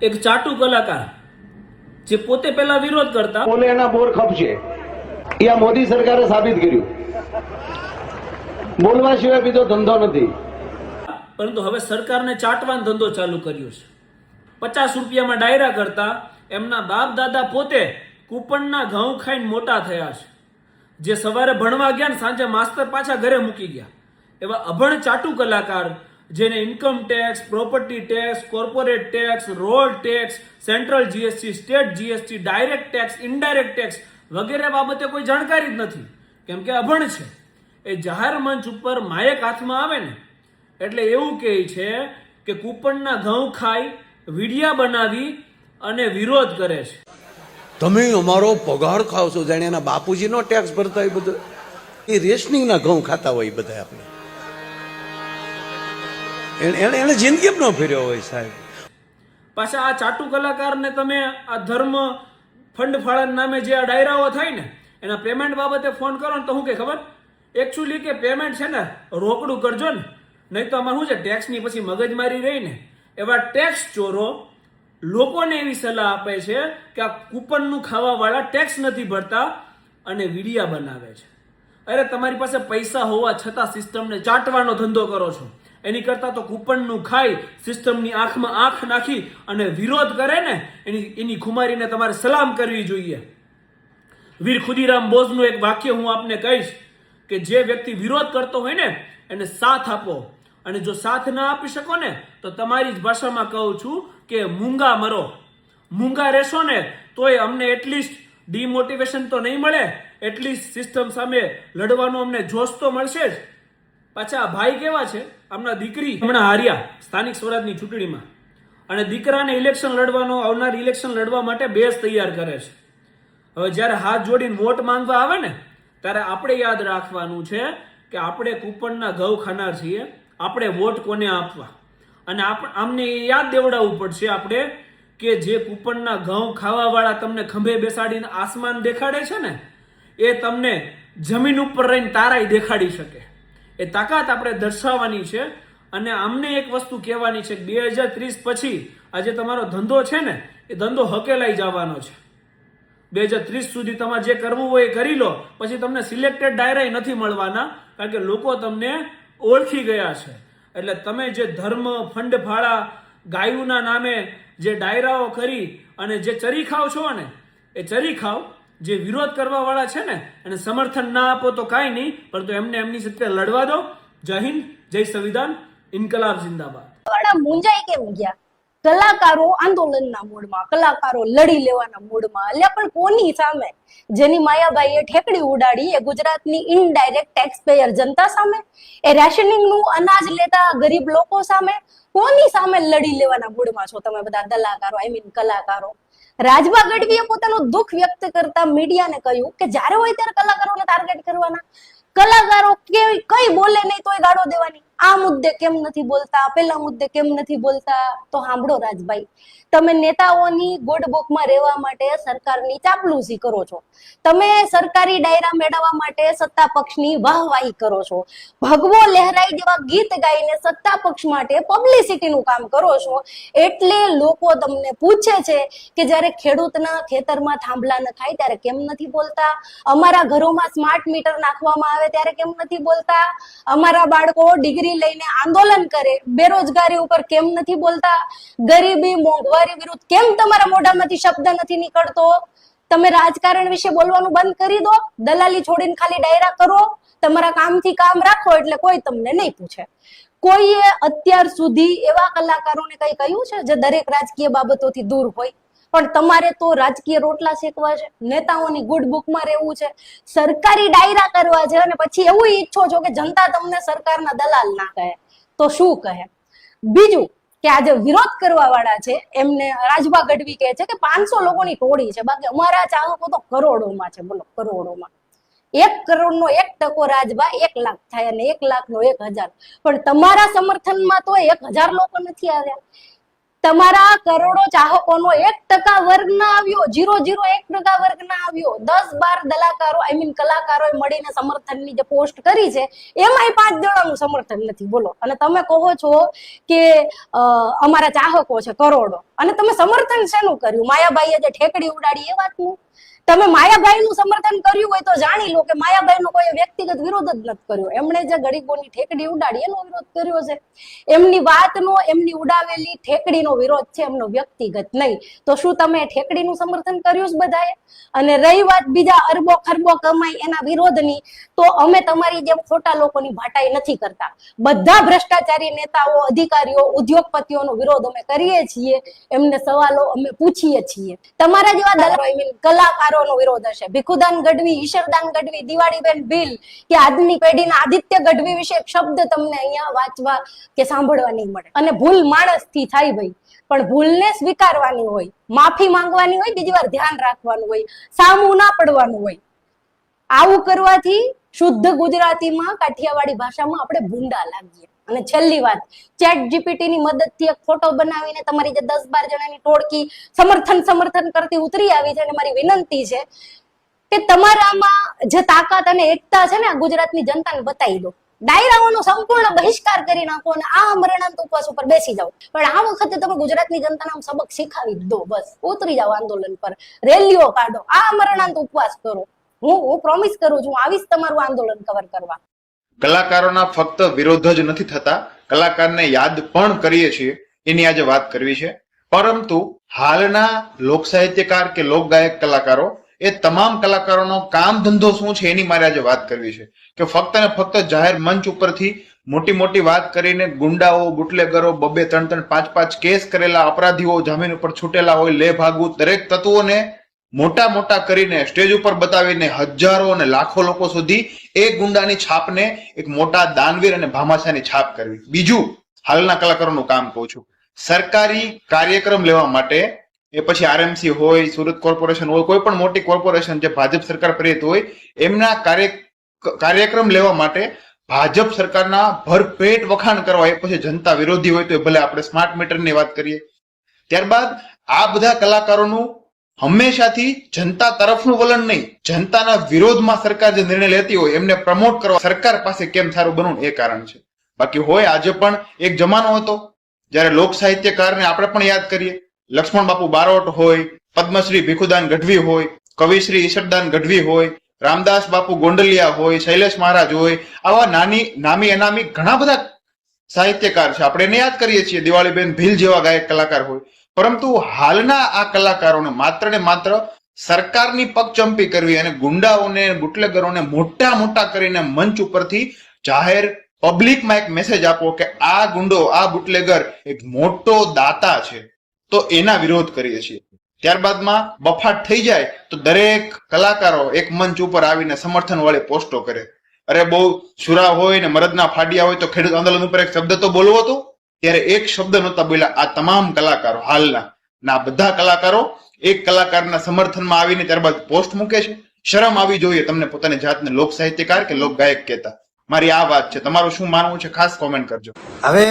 એક ચાટુ કલાકાર જે પોતે પહેલા વિરોધ કરતા બોલે એના બોર ખપશે એ આ મોદી સરકારે સાબિત કર્યું. બોલવા સિવાય બીજો ધંધો નથી. પરંતુ હવે સરકારને ચાટવાનો ધંધો ચાલુ કર્યો છે. 50 રૂપિયામાં ડાયરા કરતા એમના બાપ દાદા પોતે કૂપનના ઘઉં ખાઈને મોટા થયા છે. જે સવારે ભણવા ગયા ને સાંજે માસ્તર પાછા ઘરે મૂકી ગયા એવા અભણ ચાટુ કલાકાર જેને income tax, property tax, corporate tax, road tax, central GST, state GST, direct tax, indirect tax વગેરે બાબતે કોઈ જાણકારી જ નથી, કેમ કે અભણ છે. એ જાહેર મંચ ઉપર માયક હાથમાં આવે ને એટલે એવું કહે છે કે કૂપનના ઘઉં ખાઈ વિડિયા બનાવી અને વિરોધ કરે છે. તમે અમારો પગાર ખાવ છો, જાણે એના બાપુજીનો ટેક્સ ભરતા હોય બધું. એ રેશનિંગના ઘઉં ખાતા હોય બધા. આપણે એને જિંદગી ન ફેર્યો હોય સાહેબ. પાછા આ ચાટુ કલાકારને તમે આ ધર્મ ફંડ ફાળાના નામે જે આ ડાયરાઓ થાય ને એના પેમેન્ટ બાબતે ફોન કરો ને તો શું કે ખબર, એકચ્યુઅલી કે પેમેન્ટ છે ને રોકડું કરજો ને, નહીં તો આમાં શું છે ટેક્સની પછી મગજમારી રહી ને. એવા ટેક્સ ચોરો લોકોને એવી સલાહ આપે છે કે આ કૂપનનું ખાવાવાળા ટેક્સ નથી ભરતા અને વિડિયા બનાવે છે. અરે તમારી પાસે પૈસા હોવા છતાં સિસ્ટમને ચાટવાનો ધંધો કરો છો. એની કરતા તો કૂપનનું ખાઈ સિસ્ટમની આંખમાં આંખ નાખી અને વિરોધ કરે ને એની ખુમારીને તમારે સલામ કરવી જોઈએ. વીર ખુદીરામ બોઝનું એક વાક્ય હું આપને કહીશ કે જે વ્યક્તિ વિરોધ કરતો હોય ને એને સાથ આપો, અને જો સાથ ના આપી શકો ને તો તમારી જ ભાષામાં કહું છું કે મૂંગા મરો. મૂંગા રહેશો ને તોય અમને એટલીસ્ટ ડિમોટિવેશન તો નહીં મળે, એટલીસ્ટ સિસ્ટમ સામે લડવાનો અમને જોશ તો મળશે જ. પાછા ભાઈ કેવા છે, આમના દીકરી હમણાં હાર્યા સ્થાનિક સ્વરાજની ચૂંટણીમાં, અને દીકરાને ઇલેક્શન લડવાનો આવનાર ઇલેક્શન લડવા માટે બેઝ તૈયાર કરે છે. હવે જ્યારે હાથ જોડીને વોટ માંગવા આવે ને ત્યારે આપણે યાદ રાખવાનું છે કે આપણે કૂપનના ઘઉં ખાનાર છીએ, આપણે વોટ કોને આપવા. અને આમને યાદ દેવડાવવું પડશે આપણે કે જે કૂપનના ઘઉં ખાવાવાળા તમને ખંભે બેસાડીને આસમાન દેખાડે છે ને એ તમને જમીન ઉપર રહીને તારાય દેખાડી શકે. એ તાકાત આપણે દર્શાવવાની છે. અને અમને એક વસ્તુ કહેવાની છે કે 2030 પછી આ જે તમારો ધંધો છે ને એ ધંધો હકેલાઈ જવાનો છે. 2030 સુધી તમારે જે કરવું હોય એ કરી લો, પછી તમને સિલેક્ટેડ ડાયરા નથી મળવાના, કારણ કે લોકો તમને ઓળખી ગયા છે. એટલે તમે જે ધર્મ ફંડ ફાળા ગાયુના નામે જે ડાયરાઓ કરી અને જે ચરી ખાવ છો ને એ ચરી ખાવ. જે વિરોધ કરવા વાળા છે ને એને સમર્થન ના આપો તો કાંઈ નહીં, પરંતુ એમને એમની સાથે લડવા દો. જય હિન્દ, જય સંવિધાન, ઇન્કલાબ જિંદાબાદ. મુંજાઈ કેમ ગયા? કલાકારો આંદોલનના મૂડમાં, કલાકારો લડી લેવાના મૂડમાં. એટલે પણ કોની સામે? જેની માયાબાઈએ ઠેકડી ઉડાડી એ ગુજરાતની ઇનડાયરેક્ટ ટેક્સ પેયર જનતા સામે, એ રેશનિંગનું અનાજ લેતા ગરીબ લોકો સામે. કોની સામે લડી લેવાના મૂડમાં છો તમે બધા કલાકારો, કલાકારો? રાજભા ગઢવીએ પોતાનું દુઃખ વ્યક્ત કરતા મીડિયાને કહ્યું કે જ્યારે હોય ત્યારે કલાકારોને ટાર્ગેટ કરવાના, કલાકારો કઈ બોલે નહીં તોય ગાળો દેવાની. આ મુદ્દે કેમ નથી બોલતા, પેલા મુદ્દે કેમ નથી બોલતા? તો સાંભળો રાજભાઈ, તમે નેતાઓની ગુડ બુકમાં રહેવા માટે સરકારની ચાપલૂસી કરો છો, તમે સરકારી ડાયરા મેળવવા માટે સત્તા પક્ષની વાહવાહી કરો છો, ભગવો લહેરાઈ જેવા ગીત ગાઈને સત્તા પક્ષ માટે પબ્લિસિટીનું કામ કરો છો. એટલે લોકો તમને પૂછે છે કે જ્યારે ખેડૂતના ખેતરમાં થાંભલા ન ખાય ત્યારે કેમ નથી બોલતા? અમારા ઘરોમાં સ્માર્ટ મીટર નાખવામાં આવે ત્યારે કેમ નથી બોલતા? અમારા બાળકો ડિગ્રી લઈને આંદોલન કરે, બેરોજગારી ઉપર કેમ નથી બોલતા? ગરીબી મોંઘવારી વિરુદ્ધ કેમ તમારા મોઢામાંથી શબ્દ નથી નીકળતો? તમે રાજકારણ વિશે બોલવાનું બંધ કરી દો, દલાલી છોડીને ખાલી ડાયરા કરો, તમારા કામથી કામ રાખો એટલે કોઈ તમને નહીં પૂછે. કોઈએ અત્યાર સુધી એવા કલાકારોને કઈ કહ્યું છે જે દરેક રાજકીય બાબતોથી દૂર હોય? પણ તમારે તો રાજકીય રોટલા શેકવા છે, નેતાઓની ગુડ બુકમાં રહેવું છે, સરકારી ડાયરા કરવા છે, અને પછી એવું ઈચ્છો છો કે જનતા તમને સરકારના દલાલ ના કહે તો શું કહે? બીજું કે આજે વિરોધ કરવા વાળા છે એમને રાજભા ગઢવી કહે છે કે 500 લોકોની ટોળી છે, બાકી અમારા ચાહકો તો કરોડોમાં છે. બોલો, કરોડોમાં. 1 કરોડનો 1% રાજભા 1 લાખ થાય, અને 1 લાખનો 1000. પણ તમારા સમર્થનમાં તો 1000 લોકો નથી આવ્યા. તમારા કરોડો ચાહકોનો 1% વર્ગ ના આવ્યો, 0.01% વર્ગ ના આવ્યો. 10-12 કલાકારો કલાકારોએ મળીને સમર્થનની જે પોસ્ટ કરી છે એમાંય 5 જણાનું સમર્થન નથી. બોલો. અને તમે કહો છો કે અમારા ચાહકો છે કરોડો, અને તમે સમર્થન શેનું કર્યું? માયાભાઈએ જે ઠેકડી ઉડાડી એ વાતનું. તમે માયાભાઈનું સમર્થન કર્યું હોય તો જાણી લો કે માયાભાઈનો કોઈ વ્યક્તિગત વિરોધ જ નથી કર્યો. એમણે જે ગરીબોની ઠેકડી ઉડાડી એનો વિરોધ કર્યો છે. એમની વાતનો, એમની ઉડાવેલી ઠેકડીનો વિરોધ છે, એમનો વ્યક્તિગત નહીં. તો શું તમે ઠેકડીનું સમર્થન કર્યું છે બધાએ? અને રહી વાત બીજા અરબો ખરબો કમાઈ એના વિરોધની, તો અમે તમારી જેમ ખોટા લોકોની ભાટાઈ નથી કરતા. બધા ભ્રષ્ટાચારી નેતાઓ, અધિકારીઓ, ઉદ્યોગપતિઓનો વિરોધ અમે કરીએ છીએ. એમને સવાલો અમે પૂછીએ છીએ. તમારા જેવા દલાલો કલાકારોનો વિરોધ હશે. ભીખુદાન ગઢવી, ઈશ્વરદાન ગઢવી, દિવાળીબેન ભીલ કે આજની પેઢીના આદિત્ય ગઢવી વિશે એક શબ્દ તમને અહીંયા વાંચવા કે સાંભળવા નહીં મળે. અને ભૂલ માણસથી થાય ભાઈ, પણ ભૂલને સ્વીકારવાની હોય, માફી માંગવાની હોય, બીજી વાર ધ્યાન રાખવાનું હોય, સામું ના પડવાનું હોય. આવું કરવાથી શુદ્ધ ગુજરાતીમાં, કાઠિયાવાડી ભાષામાં આપણે ભૂંડા લાગીએ. અને છેલ્લી વાત, ચેટ જીપીટી ની મદદથી એક ફોટો બનાવીને તમારી જે 10-12 જણાની ટોળકી સમર્થન કરતી ઉતરી આવી છે. અને મારી વિનંતી છે કે તમારામાં જે તાકાત અને એકતા છે ને, આ ગુજરાતની જનતાને બતાવી દો. ડાયરાઓનો સંપૂર્ણ બહિષ્કાર કરી નાખો અને આ અમરણાંત ઉપવાસ ઉપર બેસી જાઓ. પણ આ વખતે તમે ગુજરાતની જનતાને સબક શીખાવી દો. બસ ઉતરી જાઓ આંદોલન પર, રેલીઓ કાઢો, આ અમરણાંત ઉપવાસ કરો. હું પ્રોમિસ કરું છું, આવીશ તમારું આંદોલન કવર કરવા. કલાકારોના ફક્ત વિરોધ જ નથી થતા, કલાકારને યાદ પણ કરીએ છીએ, એની આજે વાત કરવી છે. પરંતુ હાલના લોક સાહિત્યકાર કે લોક ગાયક કલાકારો, એ તમામ કલાકારોનો કામ ધંધો શું છે એની મારે આજે વાત કરવી છે. કે ફક્ત ને ફક્ત જાહેર મંચ ઉપરથી મોટી મોટી વાત કરીને ગુંડાઓ, બુટલેગરો, 2-2, 3-3, 5-5 કેસ કરેલા અપરાધીઓ જામીન ઉપર છૂટેલા હોય, લે ભાગવું, દરેક તત્વોને મોટા મોટા કરીને સ્ટેજ ઉપર બતાવીને હજારો અને લાખો લોકો સુધી એ ગુંડાની છાપને એક મોટા દાનવીર અને ભામાશાની છાપ કરવી. બીજું, હાલના કલાકારોનું કામ કહું છું, સરકારી કાર્યક્રમ લેવા માટે, એ પછી આરએમસી હોય, સુરત કોર્પોરેશન હોય, કોઈ પણ મોટી કોર્પોરેશન જે ભાજપ સરકાર પ્રેરિત હોય, એમના કાર્યક્રમ લેવા માટે ભાજપ સરકારના ભરપેટ વખાણ કરવા, એ પછી જનતા વિરોધી હોય તો ભલે આપણે સ્માર્ટ મીટરની વાત કરીએ. ત્યારબાદ આ બધા કલાકારોનું હંમેશાથી જનતા તરફનું વલણ નહીં, જનતાના વિરોધમાં સરકાર જે નિર્ણય લેતી હોય એમને પ્રમોટ કરવા સરકાર પાસે કેમ સારું બનવું એ કારણ છે. બાકી હોય, આજે પણ એક જમાનો હતો જ્યારે લોક સાહિત્યકારને આપણે પણ યાદ કરીએ, લક્ષ્મણ બાપુ બારોટ હોય, પદ્મશ્રી ભીખુદાન ગઢવી હોય, કવિશ્રી ઈશ્વરદાન ગઢવી હોય, રામદાસ બાપુ ગોંડલિયા હોય, શૈલેષ મહારાજ હોય, આવા નામી અનામી ઘણા બધા સાહિત્યકાર છે, આપણે એને યાદ કરીએ છીએ. દિવાળીબેન ભીલ જેવા ગાયક કલાકાર હોય. પરંતુ હાલના આ કલાકારોને માત્ર ને માત્ર સરકારની પગચંપી કરવી અને ગુંડાઓને, બુટલેગરોને મોટા કરીને મંચ ઉપરથી જાહેર પબ્લિકમાં એક મેસેજ આપો કે આ ગુંડો, આ બુટલેગર એક મોટો દાતા છે, તો એના વિરોધ કરીએ છીએ. ત્યારબાદમાં બફાટ થઈ જાય તો દરેક કલાકારો એક મંચ ઉપર આવીને સમર્થન વાળી પોસ્ટો કરે. અરે બહુ સુરા હોય ને મરદના ફાડિયા હોય તો ખેડૂત આંદોલન ઉપર એક શબ્દ તો બોલવો હતો, ત્યારે એક શબ્દ નહોતા બોલ્યા આ તમામ કલાકારો. હાલના ના બધા કલાકારો એક કલાકારના સમર્થનમાં આવીને ત્યારબાદ પોસ્ટ મૂકે છે. શરમ આવી જોઈએ તમને પોતાની જાતને લોક સાહિત્યકાર કે લોક ગાયક કહેતા. મારી આ વાત છે, તમારું શું માનવું છે ખાસ કોમેન્ટ કરજો. હવે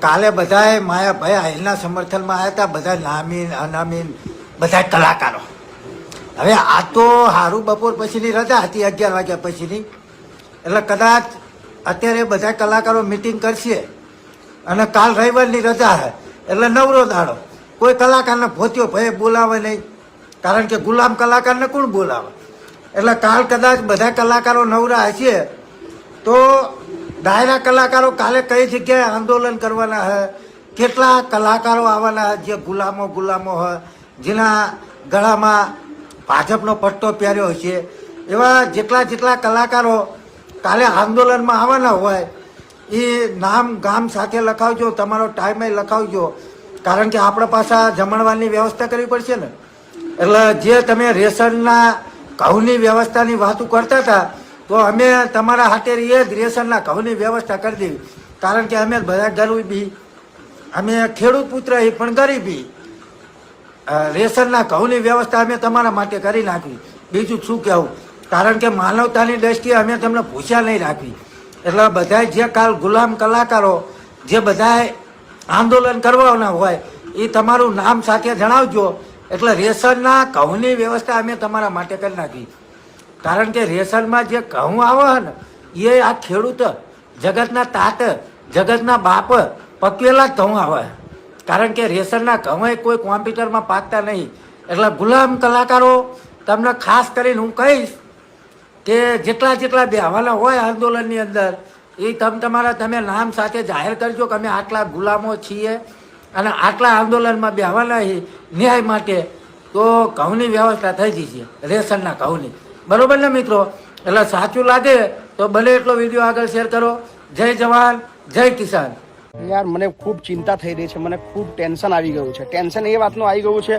કાલે બધાએ માયાભાઈ આહિરના સમર્થનમાં આવ્યા હતા, બધા નામીન અનામીન બધા કલાકારો. હવે આ તો હારું બપોર પછીની રજા હતી, 11 વાગ્યા પછીની, એટલે કદાચ અત્યારે બધા કલાકારો મિટિંગ કરશે અને કાલ રવિવારની રજા છે એટલે નવરો દાડો. કોઈ કલાકારને ભોત્યો ભય બોલાવે નહીં, કારણ કે ગુલામ કલાકારને કોણ બોલાવે. એટલે કાલ કદાચ બધા કલાકારો નવરા હશે તો ડાયરા કલાકારો કાલે કઈ જગ્યાએ આંદોલન કરવાના છે, કેટલા કલાકારો આવવાના જે ગુલામો હોય, જેના ગળામાં ભાજપનો પટ્ટો પહેર્યો છે, એવા જેટલા કલાકારો કાલે આંદોલનમાં આવવાના હોય એ નામ ગામ સાથે લખાવજો, તમારો ટાઈમે લખાવજો, કારણ કે આપણે પાછા જમણવારની વ્યવસ્થા કરવી પડશે ને. એટલે જે તમે રેશનના ઘઉંની વ્યવસ્થાની વાતો કરતા હતા, તો અમે તમારા હાથે એ જ રેશનના ઘઉંની વ્યવસ્થા કરી દેવી, કારણ કે અમે બધા ગરીબી, અમે ખેડૂત પુત્ર પણ ગરીબી, રેશનના ઘઉંની વ્યવસ્થા અમે તમારા માટે કરી નાખવી. બીજું શું કહેવું, કારણ કે માનવતાની દ્રષ્ટિએ અમે તમને ભૂસ્યા નહીં રાખવી. એટલે બધા જે કાલ ગુલામ કલાકારો જે બધા આંદોલન કરવાના હોય એ તમારું નામ સાથે જણાવજો, એટલે રેશનના ઘઉંની વ્યવસ્થા અમે તમારા માટે કરી નાખી. કારણ કે રેશનમાં જે ઘઉં આવે ને એ આ ખેડૂત જગતના તાત જગતના બાપ પકવેલા જ ઘઉં આવે. કારણ કે રેશનના ઘઉં કોઈ કોમ્પ્યુટરમાં પાકતા નહીં. એટલે ગુલામ કલાકારો તમને ખાસ કરીને હું કહીશ કે જેટલા બેહવાના હોય આંદોલનની અંદર એ તમે નામ સાથે જાહેર કરજો કે અમે આટલા ગુલામો છીએ અને આટલા આંદોલનમાં બેહવાના ન્યાય માટે. તો ઘઉંની વ્યવસ્થા થઈ ગઈ છે રેશનના ઘઉંની, બરોબર ને મિત્રો? એટલે સાચું લાગે તો બને એટલો વિડીયો આગળ શેર કરો. જય જવાન જય કિસાન. યાર મને ખૂબ ચિંતા થઈ રહી છે, મને ખૂબ ટેન્શન આવી ગયું છે. ટેન્શન એ વાતનું આવી ગયું છે,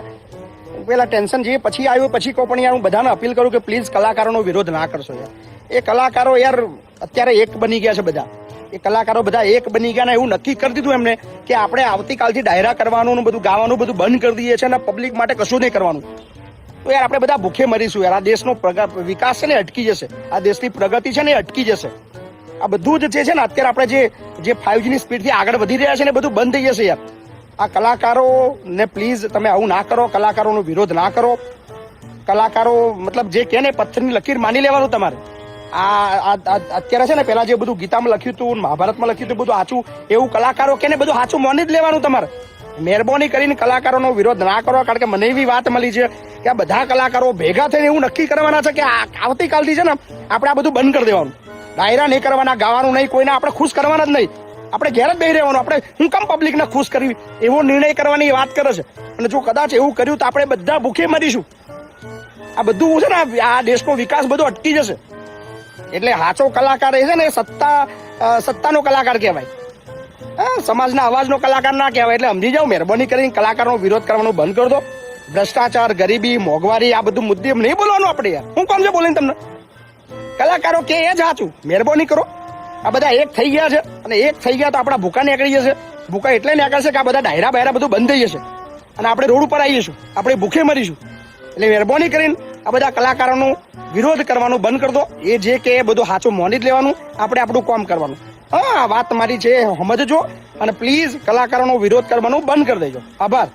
પેલા ટેન્શન જે પછી આવ્યું પછી કહું, પણ યાર હું બધાને અપીલ કરું કે પ્લીઝ કલાકારોનો વિરોધ ના કરશો યાર. એ કલાકારો યાર અત્યારે એક બની ગયા છે બધા. એ કલાકારો બધા એક બની ગયા ને એવું નક્કી કરી દીધું એમને કે આપણે આવતીકાલથી ડાયરા કરવાનું બધું ગાવાનું બધું બંધ કરી દઈએ છીએ અને પબ્લિક માટે કશું નહીં કરવાનું. તો યાર આપણે બધા ભૂખે મરીશું યાર. આ દેશનો વિકાસ છે ને અટકી જશે, આ દેશની પ્રગતિ છે ને અટકી જશે. આ બધું જ છે ને અત્યારે આપણે જે 5G ની સ્પીડથી આગળ વધી રહ્યા છે ને બધું બંધ થઈ જશે યાર. આ કલાકારો ને પ્લીઝ તમે આવું ના કરો, કલાકારોનો વિરોધ ના કરો. કલાકારો મતલબ જે કે ને પથ્થરની લકીર માની લેવાનું તમારે. આ અત્યારે છે ને પેલા જે બધું ગીતામાં લખ્યું હતું, મહાભારતમાં લખ્યું હતું બધું સાચું, એવું કલાકારો કે ને બધું સાચું માની જ લેવાનું તમારે. મહેરબાની કરીને કલાકારોનો વિરોધ ના કરો. કારણ કે મને એવી વાત મળી છે કે આ બધા કલાકારો ભેગા થઈને એવું નક્કી કરવાના છે કે આવતીકાલથી છે ને આપણે આ બધું બંધ કરી દેવાનું. ડાયરા નહીં કરવાના, ગાવાનું નહીં, કોઈને આપણે ખુશ કરવાના જ નહીં. આપણે ઘેર જ બેસી રહેવાનું. આપણે હું કેમ પબ્લિકને ખુશ કરવી એવો નિર્ણય કરવાની વાત કરે છે. અને જો કદાચ એવું કર્યું તો આપણે બધા ભૂખે મરીશું. આ બધું છે ને આ દેશનો વિકાસ બધો અટકી જશે. એટલે સાચો કલાકાર એ છે ને સત્તાનો કલાકાર કહેવાય, સમાજના અવાજનો કલાકાર ના કહેવાય. એટલે સમજી જાઓ, મહેરબાની કરીને કલાકારનો વિરોધ કરવાનું બંધ કરી દો. ભ્રષ્ટાચાર, ગરીબી, મોંઘવારી આ બધું મુદ્દે નહીં બોલવાનું આપણે યાર. હું કોમ છે બોલીને તમને? કલાકારો કે એ જ સાચું. મહેરબાની કરો. આ બધા એક થઈ ગયા છે અને એક થઈ ગયા તો આપણા ભૂકા નીકળી જશે. ભૂકા એટલે નીકળશે કે આ બધા ડાયરા બાયરા બધું બંધ થઈ જશે અને આપણે રોડ ઉપર આવી જઈશું, આપણે ભૂખે મરીશું. એટલે મહેરબાની કરીને આ બધા કલાકારોનો વિરોધ કરવાનું બંધ કરી દો. એ જે કે એ બધું સાચું માની જ લેવાનું, આપણે આપણું કામ કરવાનું. હા, વાત મારી છે સમજજો અને પ્લીઝ કલાકારોનો વિરોધ કરવાનું બંધ કરી દેજો. આભાર.